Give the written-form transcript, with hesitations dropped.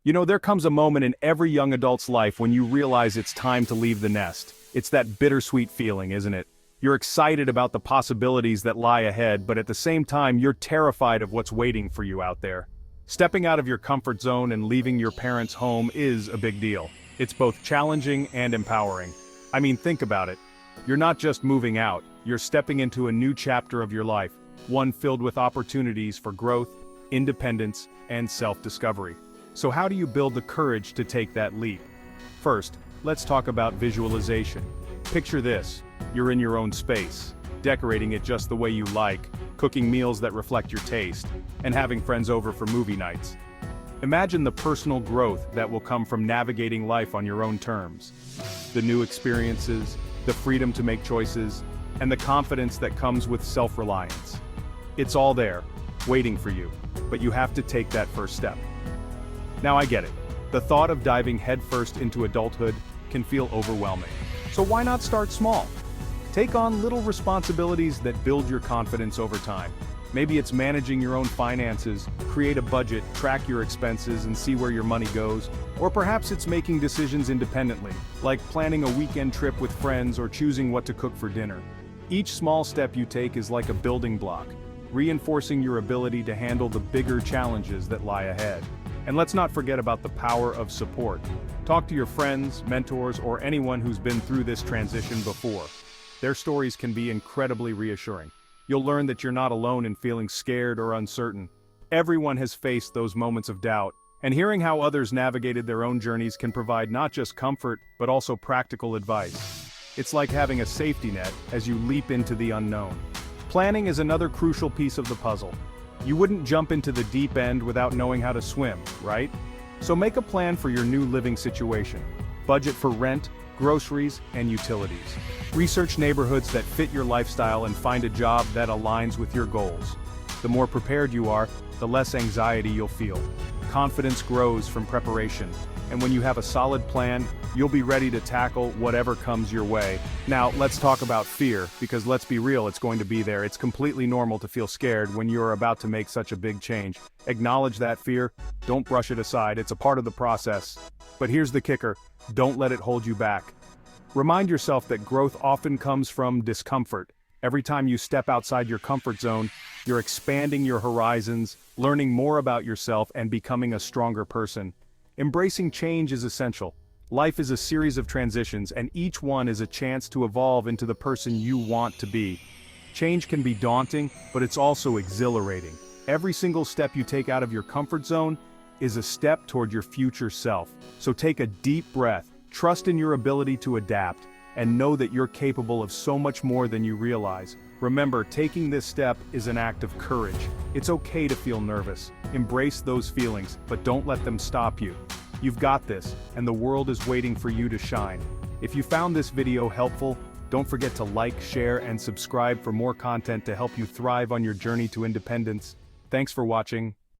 You know, there comes a moment in every young adult's life when you realize it's time to leave the nest. It's that bittersweet feeling, isn't it? You're excited about the possibilities that lie ahead, but at the same time, you're terrified of what's waiting for you out there. Stepping out of your comfort zone and leaving your parents' home is a big deal. It's both challenging and empowering. I mean, think about it. You're not just moving out, you're stepping into a new chapter of your life, one filled with opportunities for growth, independence, and self-discovery. So how do you build the courage to take that leap? First, let's talk about visualization. Picture this: you're in your own space, decorating it just the way you like, cooking meals that reflect your taste, and having friends over for movie nights. Imagine the personal growth that will come from navigating life on your own terms. The new experiences, the freedom to make choices, and the confidence that comes with self-reliance. It's all there, waiting for you, but you have to take that first step. Now I get it. The thought of diving headfirst into adulthood can feel overwhelming. So why not start small? Take on little responsibilities that build your confidence over time. Maybe it's managing your own finances, create a budget, track your expenses, and see where your money goes. Or perhaps it's making decisions independently, like planning a weekend trip with friends or choosing what to cook for dinner. Each small step you take is like a building block, reinforcing your ability to handle the bigger challenges that lie ahead. And let's not forget about the power of support. Talk to your friends, mentors, or anyone who's been through this transition before. Their stories can be incredibly reassuring. You'll learn that you're not alone in feeling scared or uncertain. Everyone has faced those moments of doubt, and hearing how others navigated their own journeys can provide not just comfort, but also practical advice. It's like having a safety net as you leap into the unknown. Planning is another crucial piece of the puzzle. You wouldn't jump into the deep end without knowing how to swim, right? So make a plan for your new living situation. Budget for rent, groceries, and utilities. Research neighborhoods that fit your lifestyle and find a job that aligns with your goals. The more prepared you are, the less anxiety you'll feel. Confidence grows from preparation, and when you have a solid plan, you'll be ready to tackle whatever comes your way. Now, let's talk about fear, because let's be real, it's going to be there. It's completely normal to feel scared when you're about to make such a big change. Acknowledge that fear, don't brush it aside, it's a part of the process. But here's the kicker: don't let it hold you back. Remind yourself that growth often comes from discomfort. Every time you step outside your comfort zone, you're expanding your horizons, learning more about yourself, and becoming a stronger person. Embracing change is essential. Life is a series of transitions, and each one is a chance to evolve into the person you want to be. Change can be daunting, but it's also exhilarating. Every single step you take out of your comfort zone is a step toward your future self. So take a deep breath, trust in your ability to adapt, and know that you're capable of so much more than you realize. Remember, taking this step is an act of courage. It's okay to feel nervous. Embrace those feelings, but don't let them stop you. You've got this, and the world is waiting for you to shine. If you found this video helpful, don't forget to like, share, and subscribe for more content to help you thrive on your journey to independence. Thanks for watching.